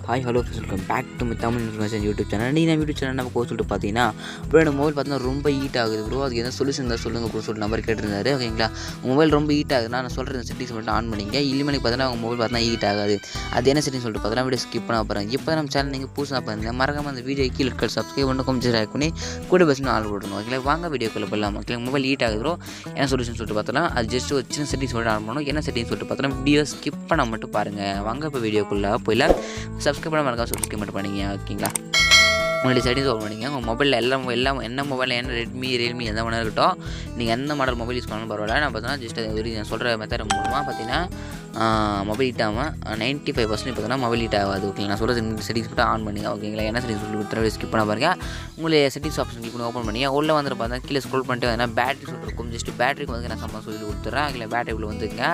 Hi hello friends, welcome back to my Tamil information YouTube channel. நீங்கள் நம்ம YouTube channel நம்ம போக சொல்லிட்டு பார்த்தீங்கன்னா ப்ரோ என்னோட மொபைல் பார்த்தீங்கன்னா ரொம்ப ஹீட் ஆகுது ப்ரோ, அதுக்கு எதாவது சொல்யூஷன் இருந்தால் சொல்லுங்கள் ப்ரோ சொல்லிட்டு நம்பர் கேட்டிருந்தாரு. ஓகேங்களா, மொபைல் ரொம்ப ஹீட் ஆகுதுன்னா நான் சொல்கிற செட்டிங்ஸ் மட்டும் ஆன் பண்ணிங்க. இனிமேல் பார்த்தீங்கன்னா உங்கள் மொபைல் பார்த்தீங்கன்னா ஹீட் ஆகாது. அது என்ன செட்டிங் சொல்லிட்டு பார்த்தீங்கன்னா வீடியோ ஸ்கிப் பண்ண போகிறேன். இப்போ நம்ம சேனல் நீங்கள் புதுசாக பாருங்கள், மறக்காம அந்த வீடியோ கீழே இருக்க சப்ஸ்கிரைப் பண்ணி கொஞ்சம் லைக் பண்ணி கூட பஸ்ஸுன்னு ஆள் போடணும். ஓகேங்களா, வாங்க வீடியோக்குள்ளே போகலாம். ஓகே, மொபைல் ஹீட் ஆகுது ப்ரோ, என்ன சொல்யூஷன் சொல்லிட்டு பார்த்தோன்னா அது ஜஸ்ட் ஒரு சின்ன செட்டிங்ஸ் மட்டும் ஆன் பண்ணணும். என்ன செட்டிங்ஸ் சொல்லிட்டு பார்த்தோன்னா வீடியோ ஸ்கிப் பண்ண மட்டும் பாருங்கள். வாங்க இப்போ வீடியோக்குள்ளே போயில சப்ஸ்கிரைப் பண்ண மறக்காம சப்ஸ்கிரைப் மட்டும் பண்ணிங்க. ஓகேங்களா, உங்களுடைய செட்டிங்ஸ் ஓப்பன் பண்ணிங்க. உங்கள் மொபைலில் எல்லாம் என்ன மொபைலில் என்ன ரியல்மி எந்த மாடல் இருக்கட்டும், நீங்கள் எந்த மாடல் மொபைல் யூஸ் பண்ணாலும் பரவாயில்ல. நான் பார்த்தீங்கன்னா ஜஸ்ட் நான் சொல்கிற மெத்தட் மூலமாக பார்த்தீங்கன்னா மொபைல் ஹீட் ஆகாமல் 95% பார்த்தீங்கன்னா மொபைல் ஹீட் ஆகாது. ஓகே, நான் சொல்கிற செட்டிங்ஸ் மட்டும் ஆன் பண்ணிங்க. ஓகேங்களா, என்ன செட்டிங்ஸ் சொல்லி கொடுத்துற ஸ்கிப் பண்ண பாருங்க. உங்களுடைய செட்டிங்ஸ் ஆப்ஷன் கிளிக் பண்ணி ஓப்பன் பண்ணிங்க. உள்ளே வந்து பார்த்தா கீழே ஸ்க்ரோல் பண்ணிட்டு வந்தீங்கன்னா பேட்டரி சொல்லிருக்கும். ஜஸ்ட் பேட்டரிக்கு வந்து நான் சம்பளம் சொல்லி கொடுத்துட்றேன். இல்லை பேட்டரி உள்ளே வந்துங்க.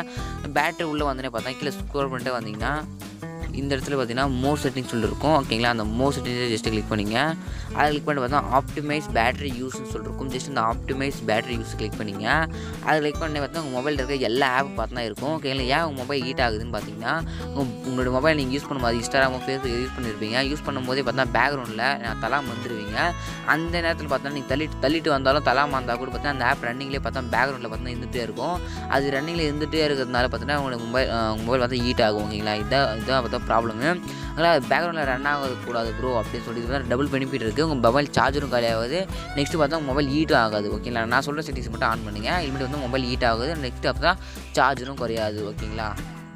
பேட்டரி உள்ளே வந்து பார்த்தா கீழே ஸ்க்ரோல் பண்ணிட்டு வந்தீங்கன்னா இந்த இடத்துல பார்த்தீங்கன்னா மோர் செட்டிங்ஸ் சொல்லியிருக்கும். ஓகேங்களா, அந்த மோர் செட்டிங்ஸை ஜஸ்ட்டு கிளிக் பண்ணிங்க. அதை கிளிக் பண்ணி பார்த்தா ஆப்டிமைஸ் பேட்டரி யூஸ்ன்னு சொல்லியிருக்கும். ஜஸ்ட் இந்த ஆப்டிமைஸ் பேட்டரி யூஸ் கிளிக் பண்ணிங்க. அதை கிளிக் பண்ணி பார்த்தா உங்கள் மொபைலில் இருக்க எல்லா ஆப் பார்த்தா இருக்கும். ஓகேங்களா, ஏன் உங்கள் மொபைல் ஹீட் ஆகுதுன்னு பார்த்தீங்கன்னா உங்களோட மொபைல் நீங்கள் யூஸ் பண்ணும்போது இன்ஸ்டாகிராமோ ஃபேஸ்புக் யூஸ் பண்ணியிருப்பீங்க. யூஸ் பண்ணும்போதே பார்த்தா பேக்ரவுண்டில் நான் தலாம் வந்துடுவீங்க. அந்த நேரத்தில் பார்த்தா நீங்கள் தள்ளிட்டு வந்தாலும் தலாமா இருந்தால் கூட பார்த்தா அந்த ஆப் ரன்னிங்லேயே பார்த்தா பேக்ரவுண்டில் பார்த்தா இருந்துகிட்டே இருக்கும். அது ரன்னிங்கில் இருந்துகிட்டே இருக்கிறதுனால பார்த்தீங்கன்னா உங்களுக்கு மொபைல் பார்த்தா ஹீட் ஆகும். ஓகேங்களா, இதான் பார்த்தா ப்ராப்ளமு. அதனால் பேக்ரவுண்டில் ரன் ஆகக்கூடாது ப்ரோ அப்படின்னு சொல்லிட்டு டபுள் பெனிஃபிட் இருக்குது. உங்கள் மொபைல் சார்ஜரும் காலியாகாது. நெக்ஸ்ட்டு பார்த்தா உங்கள் மொபைல் ஹீட்டும் ஆகாது. ஓகேங்களா, நான் சொல்கிற செட்டிங்ஸ் மட்டும் ஆன் பண்ணுங்கள். இனிமேல் வந்து மொபைல் ஹீட் ஆகுது. நெக்ஸ்ட்டு அப்போ தான் சார்ஜரும் குறையாது. ஓகேங்களா,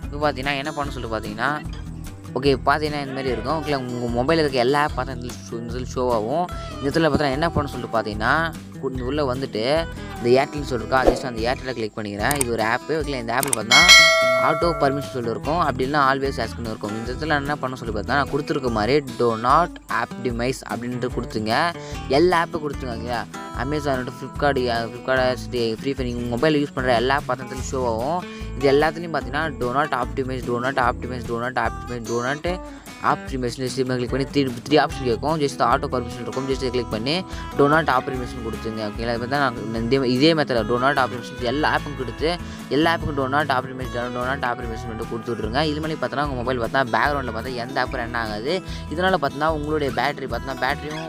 இப்போ பார்த்தீங்கன்னா என்ன பண்ண சொல்லிட்டு பார்த்தீங்கன்னா ஓகே பார்த்தீங்கன்னா இந்த மாதிரி இருக்கும். ஓகே, உங்கள் மொபைலில் இருக்க எல்லா ஆப் பார்த்தா இந்த ஷோ ஆகும். இந்த இடத்துல பார்த்தீங்கன்னா என்ன பண்ண சொல்லிட்டு பார்த்தீங்கன்னா உள்ளே வந்துட்டு இந்த ஏர்டெல்னு சொல்லியிருக்கா, ஜஸ்ட் அந்த ஏர்டெல்லை கிளிக் பண்ணிக்கிறேன். இது ஒரு ஆப்பு. ஓகே, இந்த ஆப்பில் பார்த்தா ஆட்டோ பர்மிஷன் சொல்லியிருக்கும். அப்படி இல்லைனா ஆல்வேஸ் ஆஸ்க்னு இருக்கும். இந்த இடத்துல என்ன பண்ண சொல்லி பார்த்தா நான் கொடுத்துருக்க மாதிரி டோ நாட் ஆப்டிமைஸ் அப்படின்ட்டு கொடுத்துங்க. எல்லா ஆப்பும் கொடுத்துருங்க. ஓகேங்களா, அமேசான், ஃப்ளிப்கார்ட், ஃப்ரீ ஃபயர் நீங்கள் மொபைல் யூஸ் பண்ணுற எல்லா பார்த்ததுலையும் ஷோ ஆகும். இது எல்லாத்துலேயும் பார்த்தீங்கன்னா டோ நாட் ஆப்டிமைஸ் கிளிக் பண்ணி த்ரீ ஆப்ஷன் கேட்கும். ஜஸ்ட் ஆட்டோ பர்மிஷன் இருக்கும். ஜஸ்ட் கிளிக் பண்ணி டோ நாட் ஆப்டிமைஷன் கொடுத்துங்க. ஓகேங்களா, இப்போ தான் நான் இதே மெத்தட் டோ நாட் ஆப்டிமைஷன் எல்லா ஆப்பும் கொடுத்து எல்லா ஆப்புக்கும் டோ நாட் ஆப்டிமைஷன் மட்டும் கொடுத்துட்ருங்க. இது மாதிரி பார்த்தோன்னா உங்கள் மொபைல் பார்த்தா பேக்ரவுண்டில் பார்த்தா எந்த ஆப்பும் ரன் ஆகாது. இதனால் பார்த்தா உங்களுடைய பேட்டரியும்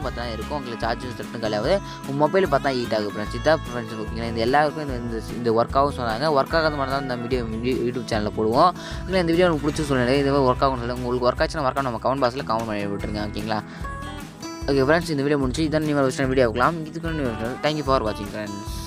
பார்த்தா இருக்கும். உங்களுக்கு சார்ஜிங் சட்டும் கிடையாது. உங்கள் மொபைல் பார்த்தா ஹீட் ஆகும் ஃப்ரெண்ட்ஸ். இதான் ஃப்ரெண்ட்ஸ். ஓகேங்களா, இந்த எல்லாருக்கும் இந்த ஒர்க் ஆகும் சொன்னாங்க. ஒர்க் ஆகாத மாதிரி தான் இந்த யூடியூப் சேனலில் போடுவோம். இல்லை இந்த வீடியோ உங்களுக்கு பிடிச்சி சொல்லுங்கள். இது ஒர்க் ஆகும் சொல்லுங்கள். உங்களுக்கு ஒர்க் ஆச்சுன்னா ஒர்க் நம்ம கமெண்ட் பாக்ஸில் கமெண்ட் பண்ணி விட்டுருங்க. ஓகேங்களா, ஓகே ஃப்ரெண்ட்ஸ், இந்த வீடியோ முடிச்சு இதான் நீங்கள் வீடியோ ஆகலாம். இதுக்கு தேங்க்யூ ஃபார் வாட்சிங் ஃப்ரெண்ட்ஸ்.